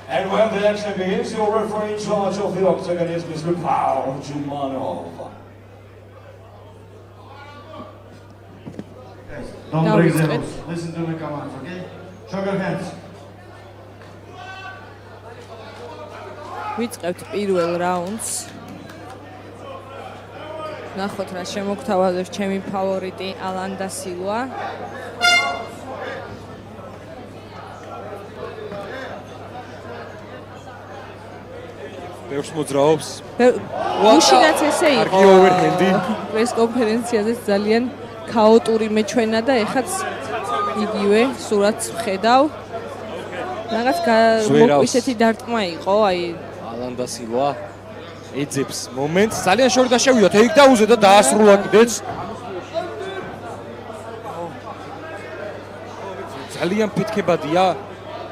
And when the action begins, your referee in charge of the octagon is Mr. Paul Jumanov. Don't break the rules. Listen to my commands, okay? Show your hands. ვიწყებთ პირველ რაუნდს. ნახოთ რა შემოგთავაზებს ჩემი ფავორიტი ალან და სილვა. ბევრს მოძრაობს. უშინაც ესე იყო. კარგი ოვერჰენდი. პრეს კონფერენციაზე ძალიან ქაოტური მეჩვენა და ეხაც იგივე სურათს ვხედავ. რაღაც ისეთი დარტყმა იყო, აი ალან და სილვა ეძებს მომენტს. ძალიან შორი დაშევიდა ტეიქდაუნზე და დაასრულა კიდეც. ძალიან ფეთქებადია.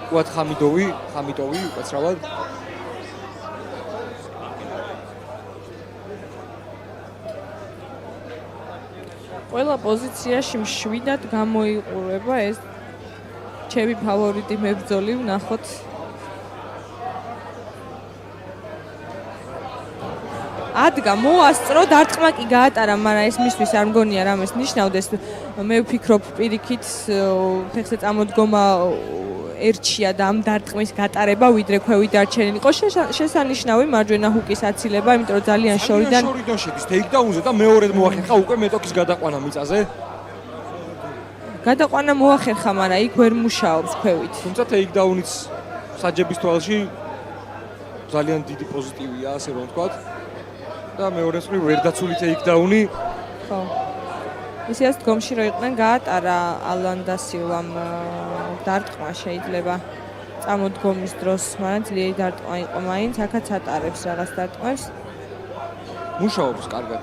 ვთქვათ ხამიდოვი უკაცრავად. ყველა პოზიციაში მშვიდად გამოიყურება ეს ჩემი ფავორიტი მებრძოლი, ვნახოთ. ადგა მოასწრო, დარტყმა კი გაატარა, მაგრამ ეს მისთვის არ მგონია რამეს ნიშნავდეს. მე ვფიქრობ პირიქით ფეხზე წამოდგომა ერჩია და ამ დარტყმის გატარება ვიდრე ქვევი დარჩენილი იყო. შესანიშნავი მარჯვენა ჰუკის აცილება, იმიტომ რომ ძალიან შორიდან შედის ტეიქდაუნზე და მეორედ მოახერხა უკვე მეტოქის გადაყვანა მიწაზე. გადაყვანა მოახერხა, მაგრამ იქ ვერ მუშაობს ქვევით. თუმცა ტეიქდაუნიც საჯების თვალში ძალიან დიდი პოზიტივია, ასე რომ ვთქვათ. და მეორე მხრივ ვერ დაცული ტეიქდაუნი. ხო. ისეაც დგომში რო იყვნენ, გაატარა ალან და სილვამ დარტყმა შეიძლება წამოდგომის დროს, მაგრამ ძლიერი დარტყმა იყო მაინც, აქაც ატარებს რაღაც დარტყმებს. მუშაობს კარგად.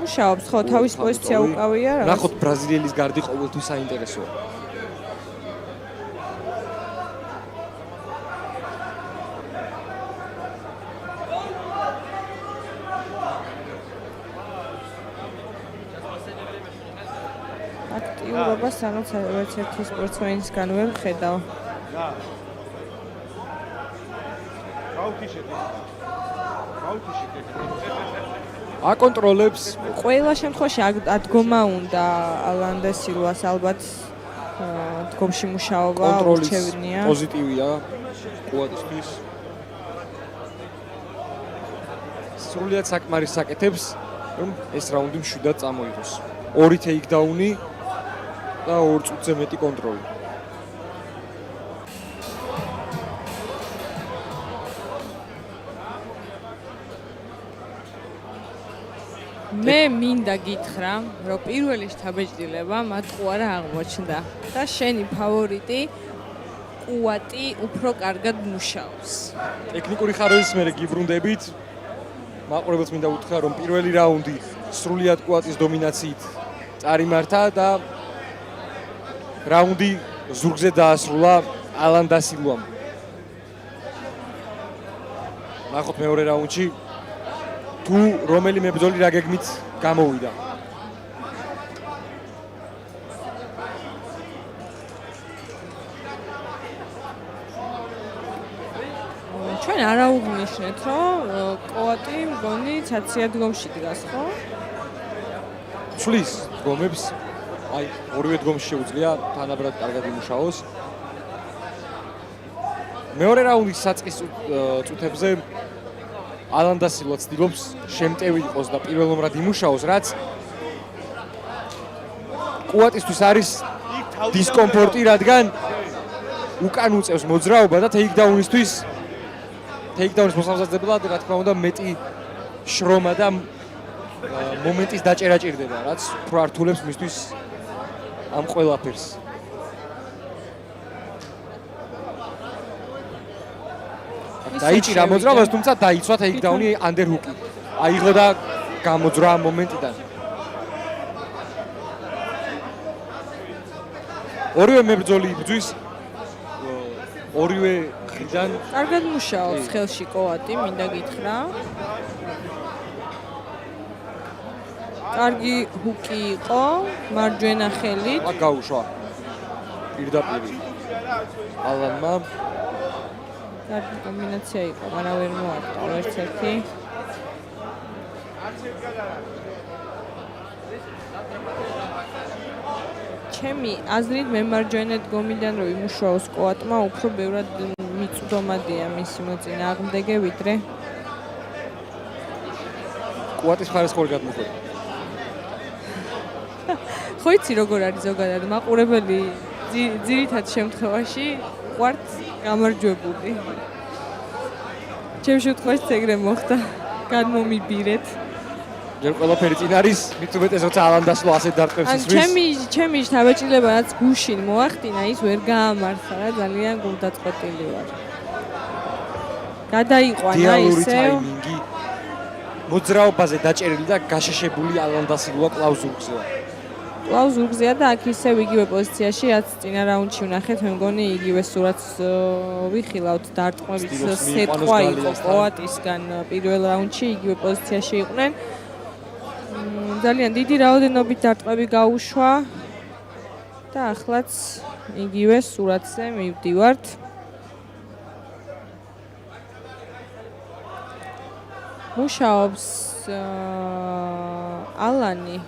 მუშაობს, ხო, თავის პოზიცია უკავია რაღაც. ნახოთ ბრაზილიელის გარდი ყოველთვის საინტერესოა. აქტიურობას რაღაც ერთ-ერთი სპორტსმენისგან ვერ ვხედავ. აკონტროლებს. ყველა შემთხვევაში ადგომა უნდა ალან და სილვას ალბათ დგომში მუშაობა ურჩევნია. პოზიტივია ყუატისთვის. სრულიად საკმარის საკეთებს, რომ ეს რაუნდი მშვიდად წამოიღოს. ორი ტეიქდაუნი და 2 წუთზე მეტი კონტროლი. მე მინდა გითხრა, რომ პირველი შთაბეჭდილება მათ ყუარა აღმოჩნდა და შენი ფავორიტი ყუატი უფრო კარგად მუშაობს. ტექნიკური ხარისხის მერე გიბრუნდებით. მაყურებელს მინდა უთხრა, რომ პირველი რაუნდი სრულიად ყუატის დომინაციით წარიმართა და რაუნდი ზურგზე დაასრულა ალან და სილვამ. ნახოთ მეორე რაუნდში თუ რომელი მებრძოლი რა გეგმით გამოვიდა. ჩვენ არა უღვნიშნეთ, რომ ყუატი მგონი ცაცია დგომში დგას, ხო? ცვლის დგომებს, აი ორივე დგომში შეუძლია თანაბრად კარგად იმუშაოს. მეორე რაუნდის საწყის წუთებზე ალან და სილვა ცდილობს შემტევი იყოს და პირველ ნომრად იმუშაოს, რაც ყუატისთვის არის დისკომფორტი, რადგან უკან უწევს მოძრაობა და ტეიქდაუნისთვის ტეიქდაუნის მოსამზადებლად რა თქმა უნდა მეტი შრომა და მომენტის დაჭერა ჭირდება, რაც უფრო ართულებს მისთვის ამ ყველაფერს. დაიჭირა მოძრაობას, თუმცა დაიცვა ტეიქდაუნი ანდერჰუკი. აიღო და გამოძრა ამ მომენტიდან. ორივე მებრძოლი იბრძვის ორივე მხრიდან კარგად მუშაობს ხელში ყუატი, მინდა გითხრა. კარგი ჰუკი იყო, მარჯვენა ხელით. გაუშვა პირდაპირ ალანმა კარგი კომბინაცია იყო, მაგრამ ვერ მოარტყა ვერც ერთი. ჩემი აზრით მემარჯვენე დგომიდან რომ იმუშაოს კოატმა უფრო ბევრად მიწვდომადია მისი მოწინააღმდეგე ვიდრე კოატის მხარეს ხوار გადმოხვედა. ხო იცი როგორ არის ზოგადად მაყურებელი ძირითად შემთხვევაში ყვართ გამარჯვებული. ჩემ შემთხვევაში ეგრე მოხდა. გადმომიბირეთ. ჯერ ყველაფერი წინ არის, მით უმეტეს როცა ალანდასლო ასეთ დარტყმებს ისმის. ჩემი თავეჭილება რაც გუშინ მოახდინა, ის ვერ გაამართა რა, ძალიან გულდაწყვეტილი ვარ. გადაიყვანა ისე. ტაიმინგი მოძრაობაზე დაჭერილი და გაშეშებული ალანდასილოა კლაუზურგზე. კლაუზურგზეა და აქ ისევ იგივე პოზიციაში, რაც წინა რაუნდში ვნახეთ, მე მგონი იგივე სურათს ვიხილავთ დარტყმების სეტყვა იყო კოატისგან პირველ რაუნდში იგივე პოზიციაში იყვნენ. ძალიან დიდი რაოდენობით დარტყმები გაუშვა და ახლაც იგივე სურათზე მივდივართ. მუშაობს ალანი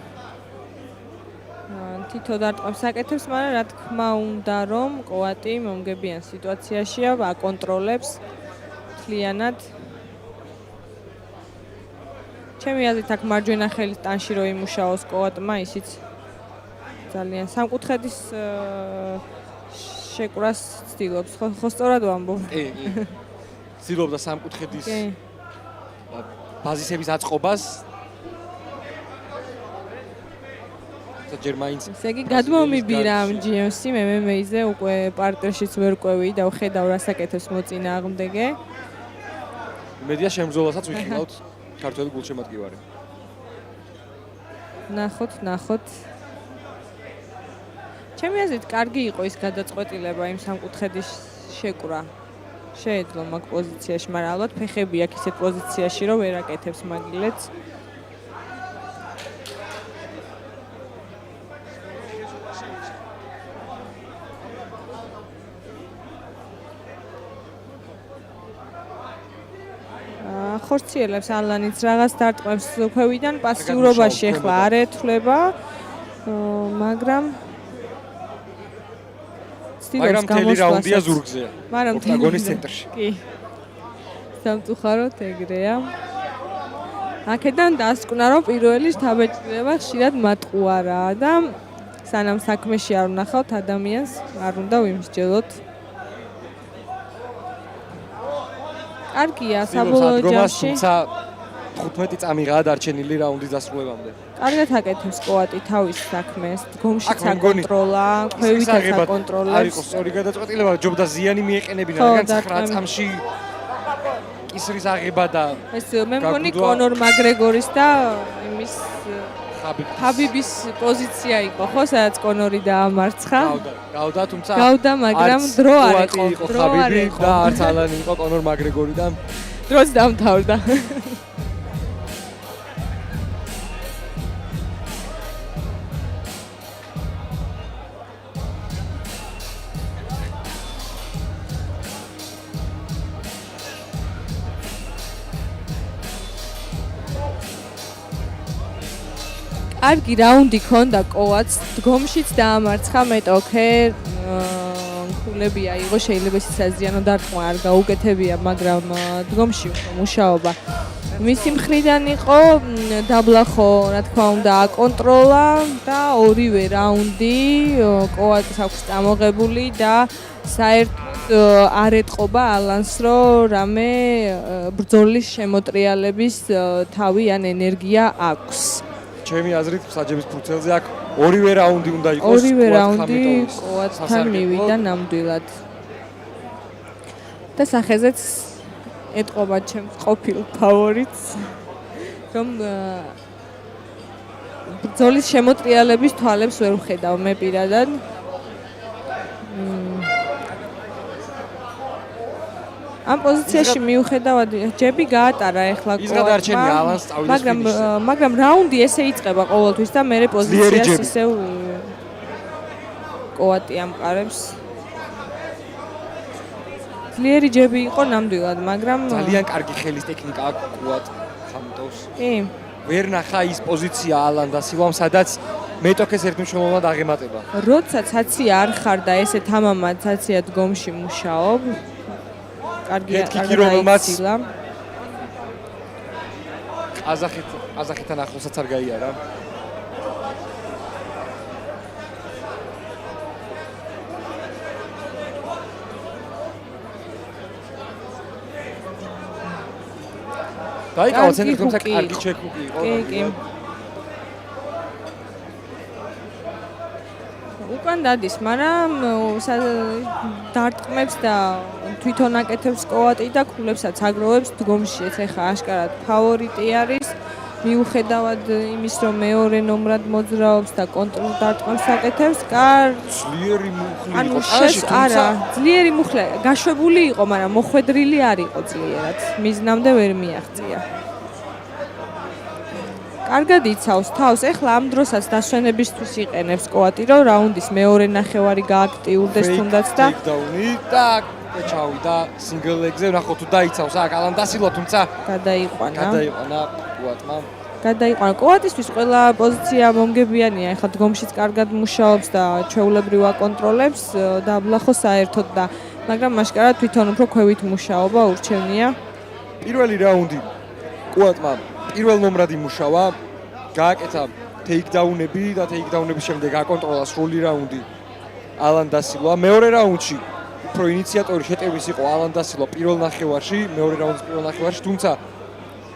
თითო დარტყმებს აკეთებს, მაგრამ რა თქმა უნდა, რომ კოატი მომგებიან სიტუაციაშია, აკონტროლებს მთლიანად. ჩემი აზრით აქ მარჯვენა ხელის ტანში რო იმუშაოს კოატმა, ისიც ძალიან სამკუთხედის შეკვრას ცდილობს. ხო სწორად ვამბობ? კი. ცდილობდა სამკუთხედის ბაზისების აწყობას. ჯერ მაინც ესე იგი გადმომიბირა ამ GMC MMA-ზე უკვე პარტერშიც ვერ ყვევი და ვხედავ რას აკეთებს მოწინააღმდეგე. მედია შემბრძოლასაც ვიხილავთ ქართველი გულშემატკივარი. ნახოთ. ჩემი აზრით კარგი იყო ის გადაწყვეტილება იმ სამკუთხედის შეკვრა. შეეძლო მაგ პოზიციაში, მაგრამ ალბათ ფეხები აქვს ისეთ პოზიციაში, რომ ვერ აკეთებს მაგილეთს. ხორციელებს ალანიც რაღაც დარტყმებს ქვევიდან პასიურობაში ახლა არ ეთვლება, მაგრამ მაგრამ მთელი რაუნდია ზურგზეა. მაგრამ ოქტაგონის ცენტრში. კი. სამწუხაროდ ეგრეა. აქედან დასკვნა რომ პირველი თავეჭირება ხშირად მატყუარაა და სანამ საქმეში არ ვნახავთ ადამიანს, არ უნდა ვიმსჯელოთ. კარგია საბოლოო ჯამში. თუმცა 15 წამიღაა დარჩენილი რაუნდის დასრულებამდე. კარგად აკეთებს კოატი თავის საქმეს, დგომშიც აკონტროლა, ქვევითაც აკონტროლებს. არ იყო სწორი გადაწყვეტილება, ჯობდა ზიანი მიეყენებინა, რადგან 9 წამში კისრის აღება და ეს მე მგონი კონორ მაგრეგორის და იმის ხაბიბის პოზიცია იყო, ხო, სადაც კონორი დაამარცხა. გავდა, თუმცა გავდა, მაგრამ დრო არ იყო. დრო არ იყო და არც ალანი იყო კონორ მაგრეგორი და დროც დამთავრდა. კარგი რაუნდი ქონდა კოატს, დგომშიც დაამარცხა მეტოქე, ქულები აიღო, შეიძლება ის საზიანო დარტყმა არ გაუკეთებია, მაგრამ დგომში მუშაობა მისი მხრიდან იყო, დაბლახო, რა თქმა უნდა, აკონტროლა და ორივე რაუნდი კოატს აქვს წამოღებული და საერთოდ არ ეტყობა ალანს, რომ რამე ბრძოლის შემოტრიალების თავი ან ენერგია აქვს. ჩემი აზრით საჯების ფურცელზე აქ ორივე რაუნდი უნდა იყოს ორივე რაუნდი კოატთან მივიდა ნამდვილად. და სახეზეც ეტყობა ჩემს ყოფილ ფავორიტს, რომ ბრძოლის შემოტრიალების თვალებს ვერ ვხედავ მე პირადად. ამ პოზიციაში მიუხედავად ჯები გაატარა ახლა კოატმა, მაგრამ რაუნდი ესე იწყება ყოველთვის და მერე პოზიციას ისევ კოატი ამყარებს. ძლიერი ჯები იყო ნამდვილად, მაგრამ ძალიან კარგი ხელის ტექნიკა აქვს კუატ ხამიტოვს. კი. ვერ ნახა ის პოზიცია ალან და სილვამ, სადაც მეტოქეს ერთმშრომლად აღემატება. როდესაც აცია არ ხარ და ესე თამამად აცია დგომში მუშაობ. კარგია, კიკი რომელმაც ცილა. ყაზახეთთან ახლოსაც არ გაიარა. დაიკავა ცენტრი, თუმცა კარგი ჩეკუკი იყო. კი. უკან დადის, მაგრამ დარტყმებს და თვითონ აკეთებს კოატი და ქულებსაც აგროვებს დგომში. ეს ახლა აშკარად ფავორიტი არის. მიუხედავად იმის, რომ მეორე ნომრად მოძრაობს და კონტროლ დარტყმებს აკეთებს, ძლიერი მუხლი ანუ იყო. არა, ძლიერი მუხლი, გაშვებული იყო, მაგრამ მოხვედრილი არ იყო ძლიერად. მიზნამდე ვერ მიაღწია. კარგად იცავს თავს. ეხლა ამ დროსაც დასვენებისთვის იყენებს კოატი, რომ რაუნდის მეორე ნახევარი გააქტიურდეს თუნდაც და ტეიქდაუნი და ჩავიდა სინგლ ლეგზე, ნახოთ თუ დაიცავს აქ ალან დასილვა, თუმცა გადაიყვანა კუატმა. გადაიყვანა კოატისთვის ყველა პოზიცია მომგებიანია. ეხლა დგომშიც კარგად მუშაობს და ჩვეულებრივ აკონტროლებს დაბლახო საერთოდ და მაგრამ მაშკარად თვითონ უფრო ქვევით მუშაობა ურჩევნია. პირველი რაუნდი კუატმა პირველ ნომრად იმუშავა, გააკეთა ტეიქდაუნები და ტეიქდაუნების შემდეგ აკონტროლა სრული რაუნდი ალან დასილვა. მეორე რაუნდში უფრო ინიციატორი შეტევის იყო ალან დასილვა პირველ ნახევარში, მეორე რაუნდის პირველ ნახევარში, თუმცა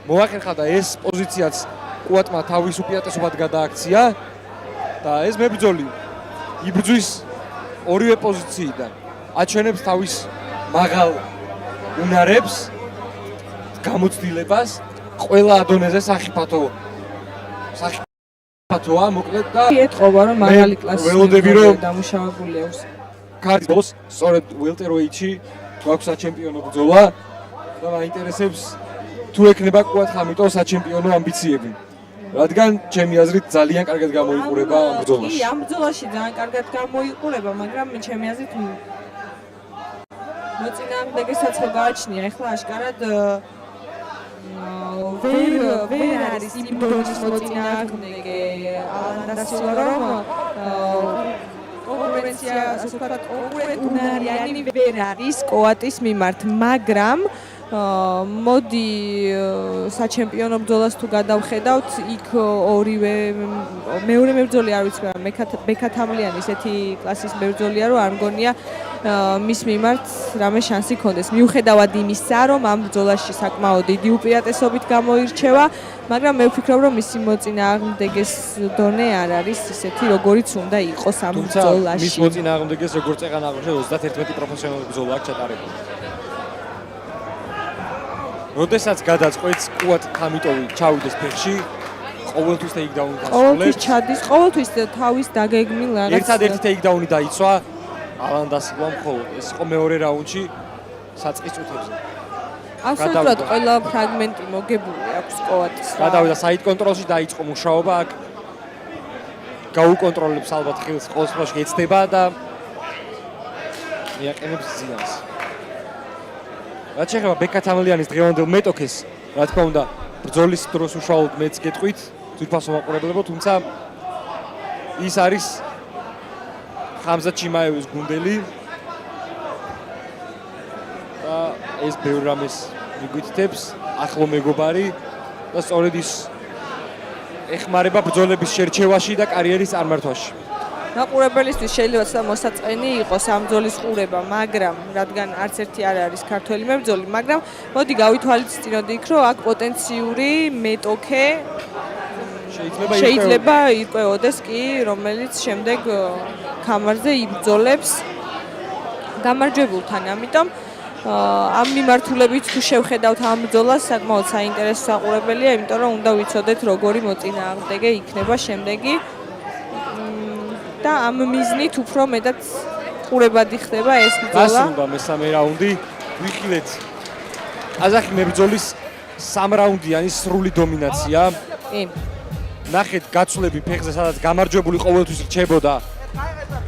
მოახერხა და ეს პოზიციაც კუატმა თავის უპირატესობად გადააქცია და ეს მებრძოლი იბრძვის ორივე პოზიციიდან. აჩვენებს თავის მაღალ უნარებს, გამოცდილებას, ყველა ადონეზე სახიფათოა, მოკლედ და ეთყობა რომ მაღალი კლასის ველოდები რომ დამუშავებული აქვს. კარგი ბოს, სწორედ ველტეროეიტში გვაქვს საჩემპიონო ბრძოლა და მაინტერესებს თუ ექნება კუატ ხამიტოს საჩემპიონო ამბიციები. რადგან ჩემი აზრით ძალიან კარგად გამოიყურება ამ ბრძოლაში. კი, ამ ბრძოლაში ძალიან კარგად გამოიყურება, მაგრამ ჩემი აზრით მოწინააღმდეგესაც ხო გააჩნია. ეხლა აშკარად ვერ არის იმ დონის მოწინააღმდეგე ალან დასილვა, რომ კონკურენცია, ასე ვთქვათ, კონკურენტუნარიანი ვერ არის კოატის მიმართ, მაგრამ მოდი საჩემპიონო ბრძოლას თუ გადავხედავთ, იქ ორივე მეორე მებრძოლი არ ვიცი, მაგრამ ბექათამლიანი ესეთი კლასის მებრძოლია, რომ არ მგონია მის მიმართ რამე შანსი ქონდეს. მიუხედავად იმისა, რომ ამ ბრძოლაში საკმაოდ დიდი უპირატესობით გამოირჩევა, მაგრამ მე ვფიქრობ, რომ მისი მოწინააღმდეგეს დონე არ არის ისეთი, როგორიც უნდა იყოს ამ ბრძოლაში. მის მოწინააღმდეგეს როგორც წეღან აღნიშნე 31 პროფესიონალური ბრძოლა აქვს ჩატარებული. როდესაც გადაწყვეტს კუატ ხამიტოვი ჩავიდეს ფეხში, ყოველთვის ტეიქდაუნი დასრულებს. ყოველთვის ჩადის, ყოველთვის თავის დაგეგმილ რაღაც. ერთადერთი ტეიქდაუნი დაიცვა ალან დასილვამ მხოლოდ. ეს იყო მეორე რაუნდში საწყის წუთებზე. ასეთად ყველა ფრაგმენტი მოგებული აქვს კოატის. გადავიდა საით კონტროლში, დაიწყო მუშაობა აქ. გაუკონტროლებს ალბათ ხელს, ყოველ შემთხვევაში ეცდება და მიაყენებს ზიანს. რაც შეეხება ბექათამლიანის დღევანდელ მეტოქეს, რა თქმა უნდა, ბრძოლის დროს უშუალოდ მეც გეტყვით, ძვირფასო მაყურებლებო, თუმცა ის არის ხამზად ჩიმაევის გუნდელი და ეს ბევრ რამეს მიგვითითებს, ახლო მეგობარი და სწორედ ის ეხმარება ბრძოლების შერჩევაში და კარიერის წარმართვაში. მაყურებელისთვის შეიძლება ცოტა მოსაწყენი იყოს ამ ბრძოლის ყურება, მაგრამ რადგან არც ერთი არ არის ქართველი მებრძოლი, მაგრამ მოდი გავითვალისწინოთ იქ, რომ აქ პოტენციური მეტოქე შეიძლება იყვეოდეს კი, რომელიც შემდეგ ქამარზე იბრძოლებს გამარჯვებულთან. ამიტომ ამ მიმართულებით თუ შევხედავთ ამ ბრძოლას, საკმაოდ საინტერესო საყურებელია, იმიტომ რომ უნდა ვიცოდეთ როგორი მოწინააღმდეგე იქნება შემდეგი და ამ მიზნით უფრო მეტად ყურებადი ხდება ეს ბრძოლა. დასრულდა მესამე რაუნდი. ვიხილეთ ყაზახი მებრძოლის 3 რაუნდიანი სრული დომინაცია. კი. ნახეთ გაცვლები ფეხზე, სადაც გამარჯვებული ყოველთვის რჩებოდა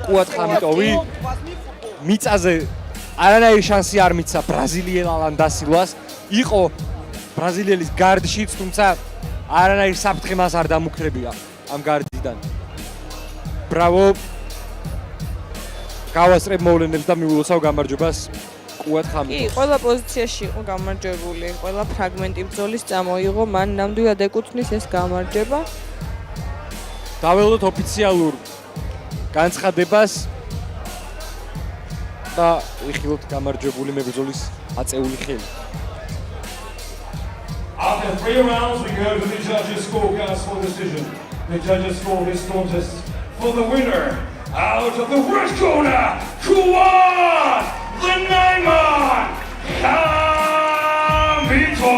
კუატ ხამიტოვი. მიწაზე არანაირი შანსი არ მიცა ბრაზილიელ ალან და სილვას. იყო ბრაზილიელის გარდშიც, თუმცა არანაირი საფრთხე მას არ დამუქრებია ამ გარდიდან. ბრავო. გავასწრებ მოვლენებს და მიულოცავ გამარჯვებას ყუად ხამით. კი, ყველა პოზიციაში იყო გამარჯვებული, ყველა ფრაგმენტი ბრძოლის წამოიღო, მან ნამდვილად ეკუთვნის ეს გამარჯვება. დაველოდოთ ოფიციალურ განცხადებას და ვიხილოთ გამარჯვებული მებრძოლის აწეული ხელი. After 3 rounds, we go to the judges' scorecards for decision. The judges score this contest for the winner. Out of the first corner, Kuwan, the 9-man, Kambito.